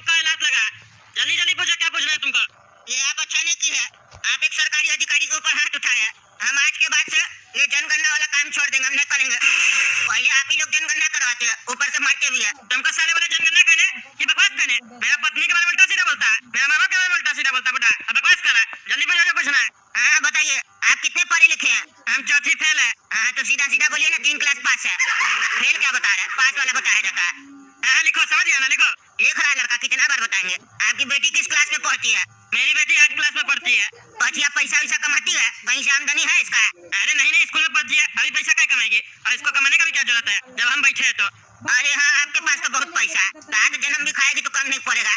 मुक्का लात लगा। जल्दी जल्दी पूछो क्या पूछना है तुमको। ये आप अच्छा नहीं की है, आप एक सरकारी अधिकारी के ऊपर हाथ उठाए हैं। हम आज के बाद से ये जनगणना वाला काम छोड़ देंगे, हम नहीं करेंगे। पहले आप ही लोग जनगणना करवाते हैं, ऊपर से मारते भी है। तुमको साले वाला जनगणना करने की बकवास करने, मेरा पत्नी के बारे में उल्टा सीधा बोलता है, मेरा मामा के बारे में उल्टा सीधा बोलता बेटा। अब बकवास करा, जल्दी पूछो जो पूछना है। हाँ बताइए, आप कितने पढ़े लिखे हैं? हम चौथी फेल है। हाँ तो सीधा सीधा बोलिए ना, 3 क्लास पास है। फेल क्या बता रहा है, पास वाला बताया जाता है। हाँ लिखो, समझ गया ना, लिखो। ये खड़ा लड़का कितना बार बताएंगे। आपकी बेटी किस क्लास में पढ़ती है? मेरी बेटी 8 क्लास में पढ़ती है। बच्चिया पैसा वैसा कमाती है, कहीं से आमदनी है इसका? अरे नहीं नहीं, स्कूल में पढ़ती है, अभी पैसा क्या कमाएगी, और इसको कमाने का भी क्या जरूरत है जब हम बैठे हैं तो। अरे हाँ, आपके पास तो बहुत पैसा है, दाद जन्म भी खाएगी तो कम नहीं पड़ेगा।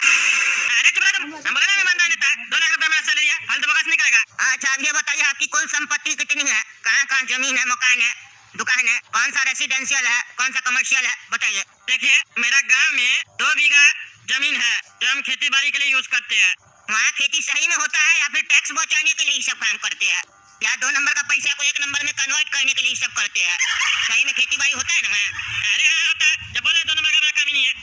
अरे चुप रहो तुम, हम बोला ना ईमानदार नेता, 2 लाख रुपया मेरा सैलरी है, फालतू बकवास नहीं करेगा। अच्छा अब ये बताइए, आपकी कुल संपत्ति कितनी है? कहाँ कहाँ जमीन है, मकान है, दुकान है, कौन सा रेसिडेंशियल है, कौन सा कमर्शियल है, बताइए। देखिए मेरा गाँव में 2 बीघा जमीन है जो हम खेती बाड़ी के लिए यूज करते हैं। वहाँ खेती सही में होता है या फिर टैक्स बचाने के लिए ये सब काम करते हैं, या 2 नंबर का पैसा को 1 नंबर में कन्वर्ट करने के लिए सब करते हैं? सही में खेती बाड़ी होता है ना वहाँ? अरे हाँ होता है, जब बोले 2 नंबर का काम ही नहीं है।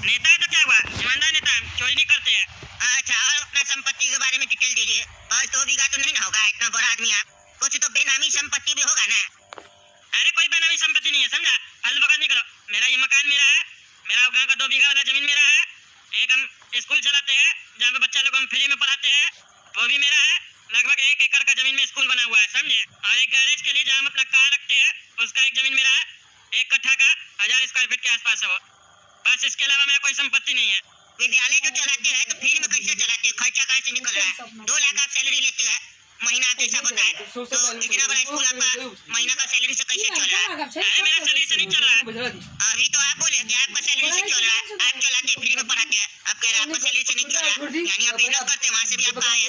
नेता है तो क्या हुआ, ईमानदार नेता, चोरी नहीं करते हैं। अच्छा और अपना संपत्ति के बारे में डिटेल दीजिए। बस 2 बीघा तो नहीं ना होगा, इतना बड़ा आदमी आप, कुछ तो बेनामी संपत्ति भी होगा ना? अरे कोई बेनामी संपत्ति नहीं है, समझा, फालतू बकवास नहीं करो। मेरा ये मकान मेरा है, मेरा गाँव का 2 बीघा वाला जमीन मेरा है। एक हम स्कूल चलाते हैं जहाँ पे बच्चा लोग हम फ्री में पढ़ाते हैं, वो भी मेरा है। लगभग 1 एकड़ का जमीन में स्कूल बना हुआ है, समझे। और एक गैरेज के लिए जहाँ हम अपना कार रखते हैं, उसका एक जमीन मेरा है, 1 कट्ठा का 1000 स्क्वायर फीट के आसपास है वो। बस इसके अलावा मेरा कोई संपत्ति नहीं है। विद्यालय जो चलाते हैं तो फ्री में कैसे चलाते हैं, खर्चा कहाँ से निकल रहा है? 2 लाख आप सैलरी लेते हैं, महीना आप जैसा बताए, तो इतना बड़ा स्कूल आपका महीना का सैलरी से कैसे चल रहा है? अरे मेरा सैलरी से नहीं चल रहा है, अभी तो आप बोले कि आपका सैलरी से चल रहा है, आप चलाते हैं फ्री में पढ़ाते हैं, अब कह रहे हैं आपका सैलरी से नहीं चल रहा है, यानी आप बिजनेस करते हैं, वहाँ से भी आपका आया।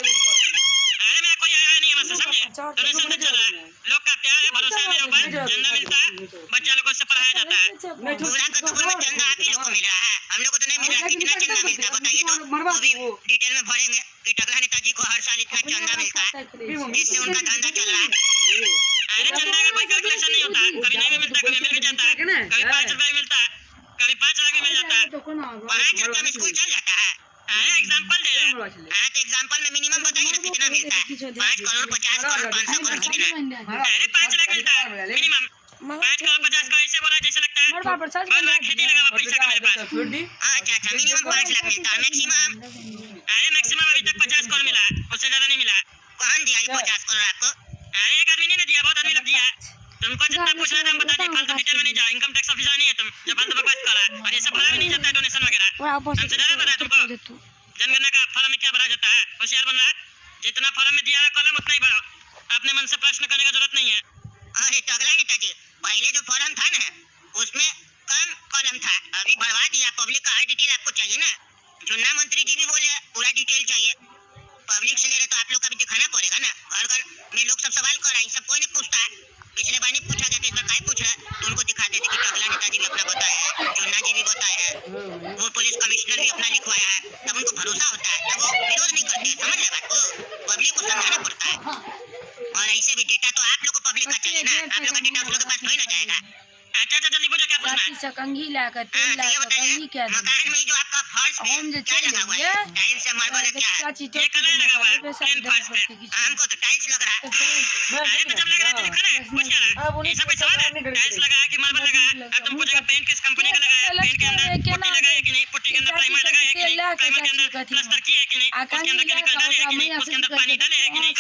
अरे मेरा कोई आया नहीं है वहाँ से, समझे, डोनेशन से चल रहा है। लोग का प्यार है, भरोसा है मेरे ऊपर, चंदा मिलता है, बच्चा लोग को उससे पढ़ाया जाता है। पूरा का तो पूरा चंदा आप ही लोग को मिल रहा है, हम लोग को तो नहीं मिल रहा। कितना चंदा मिलता है बताइए तो, वो भी डिटेल में भरेंगे कि टकला नेताजी को हर साल इतना चंदा मिलता है, जिससे उनका धंधा चल रहा है। अरे चंदा का कोई कैलकुलेशन नहीं होता, कभी नहीं भी मिलता, कभी मिल भी जाता है, कभी 5 रुपया भी मिलता है, कभी 5 लाख भी मिल जाता है। 5 रुपया में स्कूल चल जाता है। अरे एग्जाम्पल दे रहे हैं, हाँ तो एग्जाम्पल में मिनिमम बताइए ना कितना मिलता है? 5 करोड़, 50 करोड़, 500 करोड़, कितना? अरे 5 लाख मिलता है मिनिमम। 5 करोड़ 50 का ऐसे बोला जैसे लगता है और खेती लगा हुआ पैसा का मेरे पास। अच्छा मिनिमम 5 लाख मिलता है, मैक्सिमम? अरे मैक्सिमम अभी तक 50 करोड़ मिला, उससे ज्यादा नहीं मिला। कौन दिया ये 50 करोड़ आपको? अरे एक आदमी ने दिया, बहुत आदमी लोग दिया। तुमको जितना पूछना था हम बता दिए, फालतू डिटेल में नहीं जाओ। इनकम टैक्स ऑफिसर नहीं है तुम जो फालतू बकवास कर रहा है, और ये सब भरा भी नहीं जाता है डोनेशन वगैरह, हमसे ज्यादा पता है तुमको। जनगणना का फॉर्म में क्या भरा जाता है, होशियार बन रहा है। जितना फॉर्म में दिया है कॉलम उतना ही भरो, अपने मन से प्रश्न करने का जरूरत नहीं है। अरे टगला नेताजी, पहले जो फॉर्म था ना उसमें कम कॉलम था, अभी बढ़वा दिया। पब्लिक का हर डिटेल आपको चाहिए ना, चुनना मंत्री जी भी बोले पूरा डिटेल चाहिए। पब्लिक से ले रहे तो आप लोग का भी दिखाना पड़ेगा ना, घर घर में लोग सब सवाल कर रहा है, सब कोई नहीं पूछता है। पिछले बार नहीं पूछा गया तो इस बार काय पूछ रहा है, तो उनको दिखाते थे कि टगला नेताजी भी अपना बताया है, चुन्ना जी भी बताया है, वो पुलिस कमिश्नर भी अपना लिखवाया है, तब उनको भरोसा होता है, तब वो विरोध नहीं करते। समझ रहे बात को, पब्लिक को समझाना पड़ता है। और ऐसे भी डेटा तो आप लोग को पब्लिक का चाहिए ना, आप लोग का डेटा उस लोग के पास थोड़ी ना जाएगा। अच्छा जल्दी पूछो क्या पूछना है? सकंगी लाकर तेल लाकर कंगी क्या दे? मकान में जो आपका फर्श पे हम जो क्या लगा हुआ है, टाइल्स या मार्बल है क्या? ये कलर लगा हुआ है प्लेन फर्श पे, हमको तो टाइल्स लग रहा है। अरे तो जब लग रहा है तो लिखा ना, पूछ क्या रहा है? ऐसा कोई सवाल है? टाइल्स लगा है कि मार्बल लगा है? अब तुम पूछेगा पेंट किस कंपनी का लगा है, पेंट के अंदर पुट्टी लगा है कि नहीं, पुट्टी के अंदर प्राइमर लगा है कि नहीं, प्राइमर के अंदर प्लास्टर किया है कि नहीं, उसके अंदर केमिकल डाले है कि नहीं, उसके अंदर पानी डाले है कि नहीं,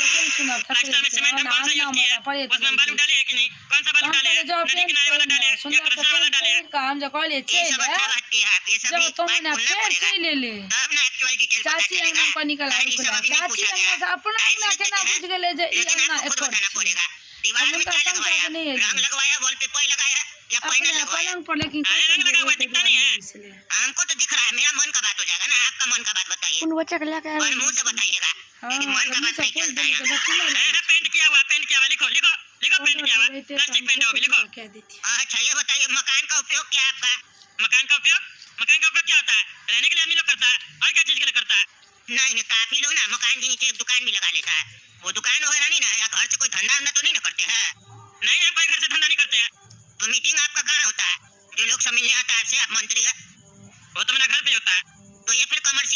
प्लास्टर में सीमेंट हम कौन सा यूज किया है, उसमें हम बालू डाले है कि नहीं, कौन सा बालू डाले है, नदी किनारे वाला डाले है या क्रशर वाला डाले है? काम जो कॉलेज ये सब अच्छा बात की है आप, ये सब भी तो बात मैंने बोलना पेड़ पड़ेगा, से ले ले तब ना एक्चुअल डिटेल पता चाची चलेगा। हम कंपनी का ये सब अभी नहीं चाची पूछा गया है, अपना टाइल्स ना लिख के ना देते हैं, पूछ गले जे लेकिन ना आपको खुद एक बताना पड़ेगा। दीवार में उनका क्या संख्या लगवाया, नहीं है। रंग लगवाया, वॉलपेपर लगाया या पैनल लगवाया? पलंग पर लेकिन अरे रंग लगा हुआ दिखता नहीं है, इसलिए हमको तो दिख रहा है। मेरा मन का बात हो जाएगा ना, आपका मन का बात बताइए उन बच्चा के लेकर और मुंह से बताइएगा, लेकिन मन का बात नहीं चलता है। पेंट किया हुआ, लिखो लिखो लिखो, पेंट किया हुआ, प्लास्टिक पेंट है वो भी लिखो। अच्छा ये बताइए मकान का उपयोग क्या है आपका? मकान का उपयोग क्या होता है? रहने के लिए आदमी लोग करता है, और क्या चीज के लिए करता है? नहीं काफी लोग ना मकान के नीचे एक दुकान भी लगा लेता है, वो दुकान वगैरह नहीं ना, या घर से कोई धंधा तो नहीं ना करते हैं? नहीं हम कोई घर से धंधा नहीं करते हैं। तो मीटिंग आपका कहाँ होता है? जो लोग सब मिलने आता है आपसे, आप मंत्री है, वो तो मेरा घर पे होता है। तो ये फिर कमर्शियल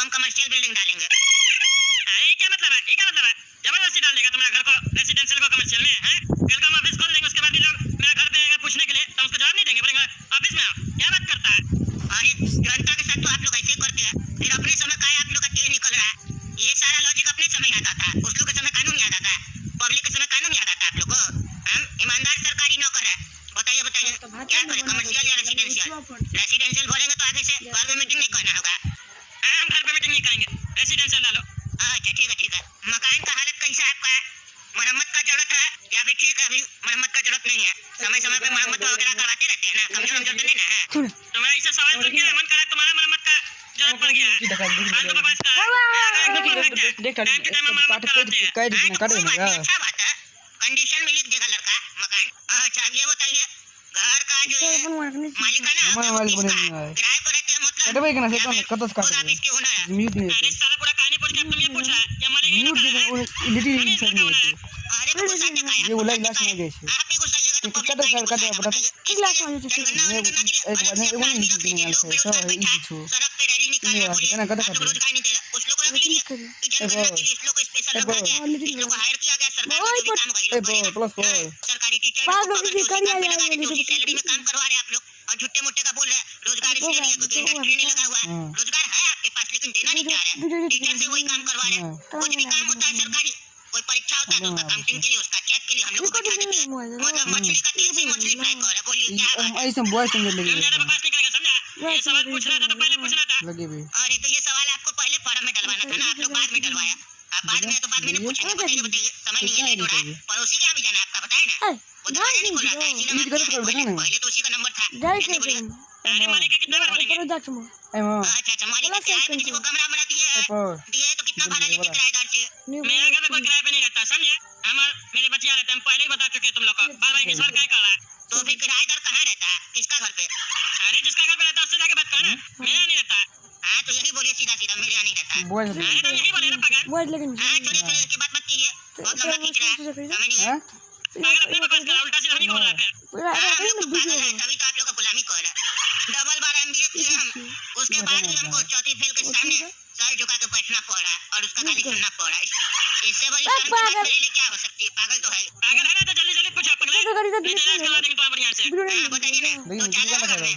हम कमर्शियल बिल्डिंग डालेंगे। अरे क्या मतलब है, ये क्या मतलब है? जबरदस्ती डाल देगा तुम्हारा घर को रेसिडेंशियल को कमर्शियल में, हैं? कल को हम ऑफिस खोल देंगे, उसके बाद भी लोग मेरा घर पे आएगा पूछने के लिए, तो उसको जवाब नहीं देंगे, बोलेंगे ऑफिस में आओ। क्या बात करता है? अरे जनता के साथ तो आप लोग ऐसे ही करते हैं, फिर अपने समय का आप लोग का तेल निकल रहा है। ये सारा लॉजिक अपने समय याद आता है, उस लोग के समय कानून याद आता है, पब्लिक के समय कानून याद आता है आप लोग को। हम ईमानदार सरकारी नौकर है। बताइए बताइए क्या करें, कमर्शियल या रेसिडेंशियल? रेसिडेंशियल बोलेंगे तो आगे से घर में मीटिंग नहीं करना होगा। हाँ, हम घर पे मीटिंग नहीं करेंगे, रेसिडेंशियल डालो। अच्छा ठीक है। मकान का हालत कैसा है आपका? मरम्मत का जरूरत है या फिर ठीक है अभी मरम्मत का जरूरत नहीं है? समय समय पे मरम्मत वगैरह करवाते रहते हैं ना, कमजोर तो नहीं ना है? तुम्हारा ऐसा सवाल सुन के मन करा तुम्हारा मरम्मत का जरूरत पड़ गया है। फालतू बकवास का टाइम टू टाइम हम मरम्मत कराते हैं। अच्छा बात है, कंडीशन में लिख देगा लड़का मकान। अच्छा ये बताइए घर का जो है मालिकाना है वो किसका है? किराए पर रहते हैं मतलब खुद ऑफिस के ओनर है? अरे साला पूरा कहानी पूछ के अब तुम ये पूछ रहा है कि हमारे ये निकल रहा है? अरे तो गुस्सा क्या है? आप ही गुस्साइएगा तो पब्लिक का ही गुस्सा है, बताइए। जनगणना के लिए अलग से प्लान रख लीजिए, लोग बेरोजगार बैठा है, सड़क पे रैली निकाल रहा है, बोलिए आप लोग रोजगार नहीं दे रहे, उस लोग को रख लीजिए कि जनगणना के लिए इस लोग को स्पेशल रखा गया है, इस लोग को हायर किया गया, सरकार का जो भी काम होगा ये लोग करेगा। सरकारी टीचर लोग को पकड़ के उसी काम पे लगा देते, उसी सैलरी में काम करवा रहे हैं आप लोग, और झुट्टे मुट्टे का बोल रहे हैं रोजगार इसलिए नहीं है क्योंकि इंडस्ट्री नहीं लगा हुआ है। रोजगार है आपके पास लेकिन देना नहीं चाह रहे, टीचर से वही काम करवा रहे हैं। कुछ भी काम होता है सरकारी, कोई परीक्षा होता है तो उसका काउंटिंग के लिए, उसका चेक के लिए हम लोग को बैठा देते हैं, मतलब मछली का तेल से मछली फ्राई कर रहा है। बोलिए क्या बात है? ऐसे बॉय समझ लगे ज्यादा बकवास नहीं करेगा, समझा? ये सवाल पूछ रहा था तो पहले पूछना था। लगे भी अरे तो ये सवाल आपको पहले फॉर्म में डलवाना था ना, आप लोग बाद में डलवाया। आप बाद में तो बाद में पूछेंगे, बताइए समय नहीं है, लेट हो रहा है। पड़ोसी के यहाँ भी जाना है आपका, बताए ना? वो दरवाजा नहीं खोल रहा था, इसीलिए मैं पहले तो उसी का नंबर था। जल्दी बोलिए। अरे मालिक का कितना बार बोलेंगे? अच्छा मालिक किराए पे किसी को कमरा बना दिए तो कितना भाड़ा लेते किराएदार से? मेरा घर में कोई किराए पे नहीं रहता, समझे? हम और मेरे बच्चियां रहते हैं, हम पहले ही बता चुके हैं तुम लोग को। बार बार सवाल क्या कर रहा है? तो फिर किराएदार कहाँ रहता है, किसका घर पे? अरे जिसका घर पे रहता है उससे जाके बात करो ना, मेरा नहीं रहता। हाँ तो यही बोलिए सीधा सीधा, मेरे यहाँ नहीं रहता है। अरे तो यही बोले ना पागल। हाँ छोड़िए इसकी बात मत कीजिए, बहुत लंबा खींच रहा है, समझ नहीं है। पागल अपने बकवास करा, उल्टा सीधा नहीं बोल रहा है फिर। हाँ हम लोग तो पागल हैं, तभी तो आप लोग का गुलामी कर रहे हैं। डबल बार MBA किए हम, उसके बाद भी हमको चौथी फेल के सामने सर झुका के बैठना पड़ रहा है और उसका गाली सुनना पड़ रहा है। इससे बड़ी शर्म की बात मेरे लिए क्या हो सकती है? पागल तो है, पागल है ना तो जल्दी जल्दी पूछो पगला, इलाज करवा देंगे तुम्हारा बढ़िया से। हाँ बताइए ना, शौचालय है घर में?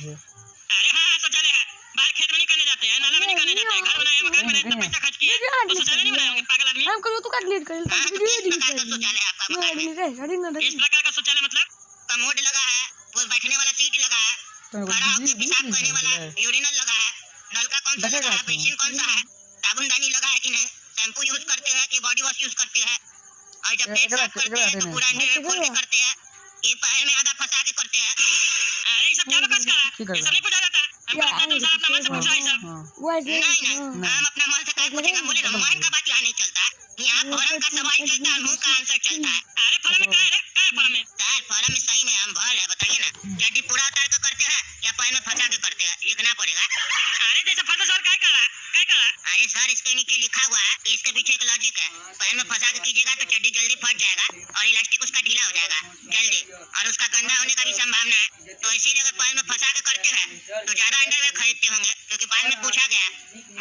अरे हाँ शौचालय है, बाहर खेत में नहीं करने जाते हैं, नाला में नहीं करने जाते हैं, घर बनाए मकान में इतना पैसा खर्च किए तो शौचालय नहीं बनाए होंगे पागल आदमी? हाँ तो किस प्रकार का शौचालय है आपका मकान में? इस प्रकार का शौचालय मतलब कमोड लगा है, वो बैठने वाला सीट लगा है, खड़ा होकर पेशाब करने वाला यूरिनल लगा है, नलका कौन सा लगा है, बेसिन कौन सा है, साबुनदानी लगा है कि नहीं, शैम्पू यूज करते हैं कि बॉडी वॉश यूज करते हैं, और जब पेट साफ करते हैं तो पूरा अंडरवेयर खोल के करते हैं कि पैर में आधा फंसा के करते हैं? अरे ये सब क्या बकवास कर रहा है? ये सब नहीं पूछा जाता। हमको लगता है तुम साला अपना मन से पूछ रहा है सब। नहीं हम अपना मन से क्या पूछेंगे? बोले ना मन का बात यहाँ नहीं चलता, यहाँ फॉर्म का सवाल चलता है, मुंह का आंसर चलता है। अरे फॉर्म में क्या है रे? क्या है फॉर्म में? सर फॉर्म में सही में हम भर है, बताइए ना चड्डी पूरा उतार के करते हैं या पैर में फंसा के करते हैं, लिखना पड़ेगा। अरे जैसे फालतू सवाल क्या कर रहा है? क्या कर रहा है? अरे सर इसके नीचे लिखा हुआ है, इसके पीछे एक लॉजिक है, पैर में फंसा के कीजिएगा तो चड्डी जल्दी फट जाएगा और इलास्टिक उसका ढीला हो जाएगा जल्दी, और उसका गंदा होने का भी संभावना है, तो इसीलिए अगर पैर में फंसा के करते हैं तो ज्यादा अंडरवेयर खरीदते होंगे, क्योंकि बाद में पूछा गया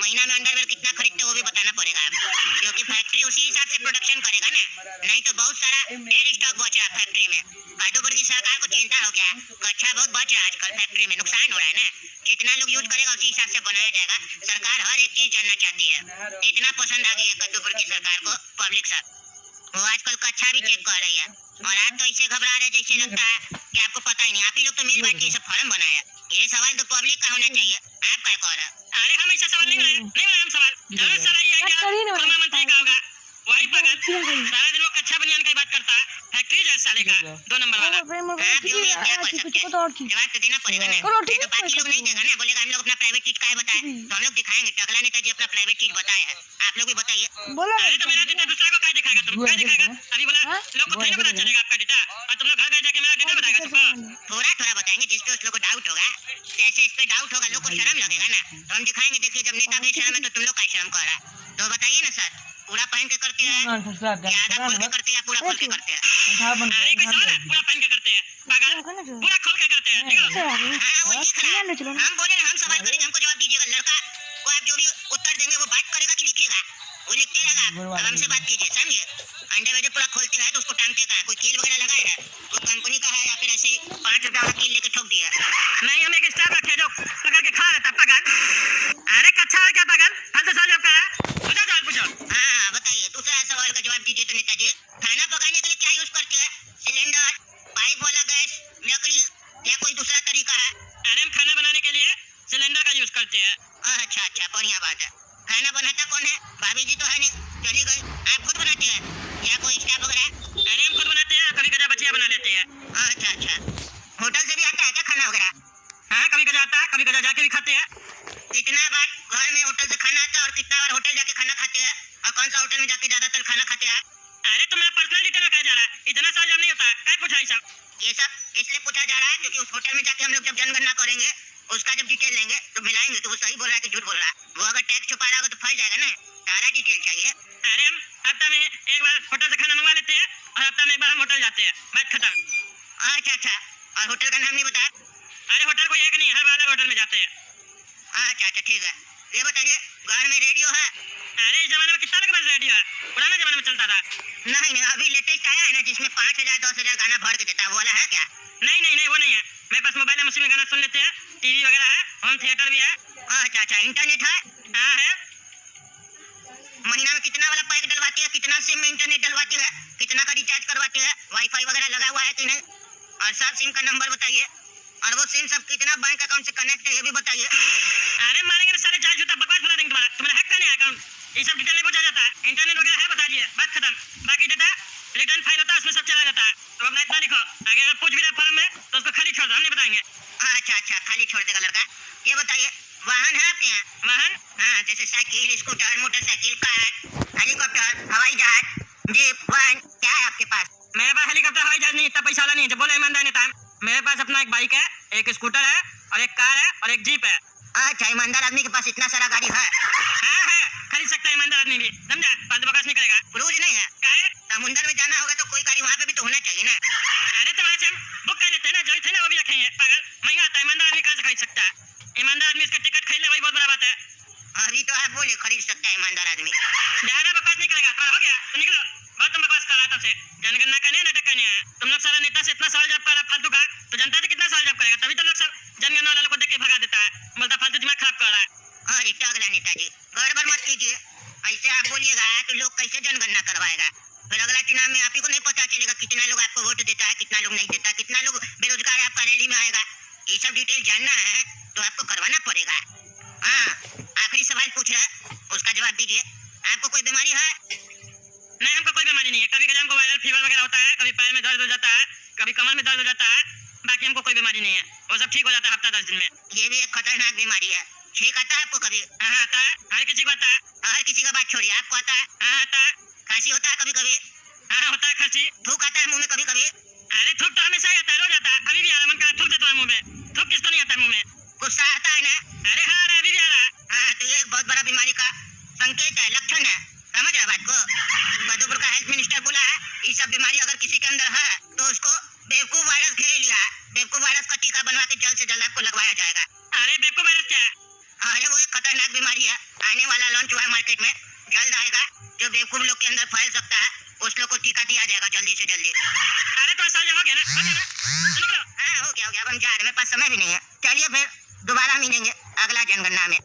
महीना में अंडरवेयर कितना खरीदते वो भी बताना पड़ेगा आपको, क्योंकि फैक्ट्री उसी हिसाब से प्रोडक्शन करेगा ना, नहीं तो बहुत सारा डेड स्टॉक बच रहा है फैक्ट्री में। कादूपुर की सरकार को चिंता हो गया, कच्चा बहुत बच रहा है आजकल फैक्ट्री में, नुकसान हो रहा है ना, जितना लोग यूज करेगा उसी हिसाब से बनाया जाएगा। सरकार हर एक चीज जानना चाहती है, इतना पसंद आ गई है कद्दूपुर की सरकार को पब्लिक सब, वो आजकल कच्चा भी चेक कर रही है, और आप तो ऐसे घबरा रहे जैसे लगता है कि आपको पता ही नहीं। आप ही लोग तो मेरी बात की सब फॉर्म बनाया, ये सवाल तो पब्लिक का होना चाहिए, आप क्या कह रहे हैं? अरे हम ऐसा सवाल नहीं बनाए हम सवाल, जरूर साला ये आइडिया फॉर्मा मंत्री का होगा, वही पागल सारा दिन वो कच्चा बनियान की बात करता है, फैक्ट्री जैसा साले का 2 नंबर वाला। आप जो भी क्या कर सकते हैं, जवाब तो देना पड़ेगा ना, नहीं तो बाकी लोग नहीं देगा ना, बोलेगा हम लोग अपना प्राइवेट चीज क्या बताए, तो हम लोग दिखाएंगे टकला नेताजी अपना प्राइवेट चीज बताए हैं, आप लोग भी बताइए। अरे तो मेरा डेटा दूसरा को क्या दिखाएगा? तुम क्या दिखाएगा? अभी बोला लोग को थोड़ी पता चलेगा आपका डेटा, और तुम लोग घर घर जाके मेरा डेटा बताएगा सबको? थोड़ा थोड़ा बताएंगे जिसपे उस लोग को डाउट होगा, जैसे इस पे डाउट होगा लोग को शर्म लगेगा ना, तो हम दिखाएंगे। देखिए जब नेता की शर्म है तो तुम लोग का शर्म कर रहा है, तो बताइए ना सर पूरा पहन के करते हैं या आधा खोल के करते हैं या पूरा खोल के करते हैं? अरे कोई सवाल है? पूरा पहन के करते हैं पागल, पूरा खोल के करते हैं, ठीक है? हाँ वो लिख रहा है, हम बोले ना हम सवाल करेंगे, हमको जवाब दीजिएगा। लड़का को आप जो भी उत्तर देंगे वो बात अब हमसे बात कीजिए, समझे? अंडे वजह पूरा खोलते हैं तो उसको टांगते का कोई कील वगैरह लगाए है वो कंपनी का है या फिर ऐसे 5 रुपया वाला कील लेके ठोक दिया? नहीं, हम एक स्टाफ रखे जो पकड़ के खा रहता पागल। अरे कच्चा है क्या पागल? फालतू सवाल जवाब कर रहा है? पूछो सवाल पूछो। हाँ बताइए, दूसरा सवाल का जवाब दीजिए तो नेताजी। खाना पकाने के लिए क्या यूज करते हैं? सिलेंडर, पाइप वाला गैस, लकड़ी या कोई दूसरा तरीका है? अरे हम खाना बनाने के लिए सिलेंडर का यूज करते हैं। अच्छा अच्छा, बढ़िया बात है। खाना बनाता कौन है? भाभी जी तो है नहीं, चली गई। आप खुद बनाते हैं या कोई स्टाफ वगैरह? अरे हम खुद बनाते हैं, कभी कदा बचिया बना लेते हैं। अच्छा अच्छा, होटल से भी आता है क्या खाना वगैरह? हाँ, कभी कदा आता है, कभी कदा जाके भी खाते हैं। कितना बार घर में होटल से खाना आता है और कितना बार होटल जाके खाना खाते हैं? और कौन सा होटल में जाके ज्यादातर खाना खाते हैं? अरे तो मेरा पर्सनल डिटेल में कहा जा रहा है, इतना सवाल जवाब नहीं होता। क्या पूछा ये सब? ये सब इसलिए पूछा जा रहा है क्योंकि उस होटल में जाके हम लोग जब जनगणना करेंगे उसका जब डिटेल लेंगे तो मिलाएंगे कि वो सही बोल रहा है कि झूठ बोल रहा है। वो अगर टैक्स छुपा रहा होगा तो फंस जाएगा ना, सारा डिटेल चाहिए। अरे हम हफ्ता में एक बार होटल से खाना मंगवा लेते हैं और हफ्ता में एक बार हम होटल जाते हैं, बात खत्म। अच्छा अच्छा, और होटल का नाम नहीं बताया? अरे होटल कोई एक नहीं, हर बार अलग होटल में जाते हैं। अच्छा अच्छा ठीक है, ये बताइए घर में रेडियो है? अरे इस जमाने में कितना लोग के पास रेडियो है? पुराना जमाने में चलता था। नहीं नहीं, अभी लेटेस्ट आया है ना जिसमें 5,000 10,000 गाना भर के देता है, वो वाला है क्या? नहीं नहीं नहीं, वो नहीं है। मेरे पास मोबाइल है, मशीन में गाना सुन लेते हैं, टीवी वगैरह है, होम थिएटर भी है। अच्छा अच्छा, इंटरनेट है? हाँ है। महीना में कितना वाला पैक डलवाती है? कितना सिम में इंटरनेट डलवाती है? कितना का रिचार्ज करवाती है? वाईफाई वगैरह लगा हुआ है कि नहीं? और सब सिम का नंबर बताइए, और वो सिम सब कितना बैंक अकाउंट से कनेक्ट है ये भी बताइए। अरे मारेंगे ना साले, जाल जूता बकवास बना देंगे तुम्हारा हैक करने अकाउंट। ये सब डिटेल नहीं पूछा जाता है। इंटरनेट वगैरह है, बता दिए, बात खत्म। बाकी डेटा रिटर्न फाइल होता है, उसमें सब चला जाता है। तो अपना इतना लिखो, आगे अगर पूछ भी रहा फॉर्म में तो उसको खाली छोड़ दो, हम नहीं बताएंगे। अच्छा अच्छा, खाली छोड़ देगा लड़का। ये बताइए, वाहन है आपके यहाँ? वाहन? हाँ, जैसे cycle, scooter, motorcycle, car, helicopter, हवाई जहाज, जीप, वाहन, क्या है आपके पास? मेरे पास हेलीकॉप्टर हवाई जहाज नहीं, इतना पैसा वाला नहीं है जो बोले ईमानदार नेता। मेरे पास अपना एक बाइक है, एक स्कूटर है और एक कार है और एक जीप है। अच्छा, ईमानदार आदमी के पास इतना सारा गाड़ी है? हाँ है, खरीद सकता है ईमानदार आदमी भी, समझा? फालतू बकवास नहीं करेगा। क्रूज नहीं है? क्या है? समुंदर में जाना होगा तो कोई गाड़ी वहाँ पे भी तो होना चाहिए ना? अरे तो वहाँ से हम बुक कर लेते हैं ना, जो थे ना वो भी रखेंगे। पागल, महंगा आता है, ईमानदार आदमी कहाँ से खरीद सकता है? ईमानदार आदमी इसका टिकट खरीद ले, वही बहुत बड़ा बात है। अभी तो आप बोले खरीद सकता है ईमानदार आदमी। ज्यादा बकवास नहीं करेगा, तुम्हारा हो गया तो निकलो। बहुत तुम बकवास कर रहा था, जनगणना करने नाटक करने आया। तुम लोग सारा नेता से इतना सवाल जवाब कर रहा फालतू का, तो जनता से कितना सवाल जवाब करेगा? तभी तो लोग सब जनगणना वालों को देख के भगा देता है, बोलता फालतू दिमाग खराब कर रहा है। अरे टगला नेताजी, गड़बड़ मत कीजिए। ऐसे आप बोलिएगा तो लोग कैसे जनगणना करवाएगा? फिर अगला चुनाव में आप ही को नहीं पता चलेगा कितना लोग आपको वोट देता है, कितना लोग नहीं देता, कितना लोग बेरोजगार आपका रैली में आएगा। ये सब डिटेल जानना है तो आपको करवाना पड़ेगा। हाँ, आखिरी सवाल पूछ रहा है, उसका जवाब दीजिए। आपको कोई बीमारी है? नहीं, हमको कोई बीमारी नहीं है। कभी कभी हमको वायरल फीवर वगैरह होता है, कभी पैर में दर्द हो जाता है, कभी कमर में दर्द हो जाता है। बाकी हमको कोई बीमारी नहीं है, वो सब ठीक हो जाता है हफ्ता 10 दिन में। ये भी एक खतरनाक बीमारी है। छींक आता है आपको कभी? हाँ आता है, हर किसी को आता है। हर किसी का बात छोड़िए, आपको आता है? हाँ आता है। खांसी होता है कभी कभी? हाँ होता है खांसी। थूक आता है मुंह में कभी कभी? अरे थूक तो हमेशा ही आता है, रोज आता है। अभी भी आ रहा, मन करा थूक देता हूँ मुंह में। थूक किसको नहीं आता है मुंह में? गुस्सा आता है ना? अरे हाँ आ रहा है, अभी भी आ रहा है। हाँ, तो ये एक बहुत बड़ा बीमारी का संकेत है, लक्षण है। समझ रहे बात को? मधुपुर का हेल्थ मिनिस्टर बोला है ये सब बीमारी अगर किसी के अंदर है तो उसको बेवकूफ वायरस घेर लिया है। बेवकूफ वायरस का टीका बनवा के जल्द से जल्द आपको लगवाया जाएगा। अरे बेवकूफ वायरस क्या है? अरे वो एक खतरनाक बीमारी है, आने वाला लॉन्च हुआ है मार्केट में, जल्द आएगा। जो बेवकूफ लोग के अंदर फैल सकता है उस लोग को टीका दिया जाएगा जल्दी से जल्दी। अरे तो साल जब हो गया ना, हो गया ना, तो निकलो। हाँ हो गया, अब हम जा रहे हैं, मेरे पास समय भी नहीं है। चलिए फिर दोबारा मिलेंगे अगला जनगणना में।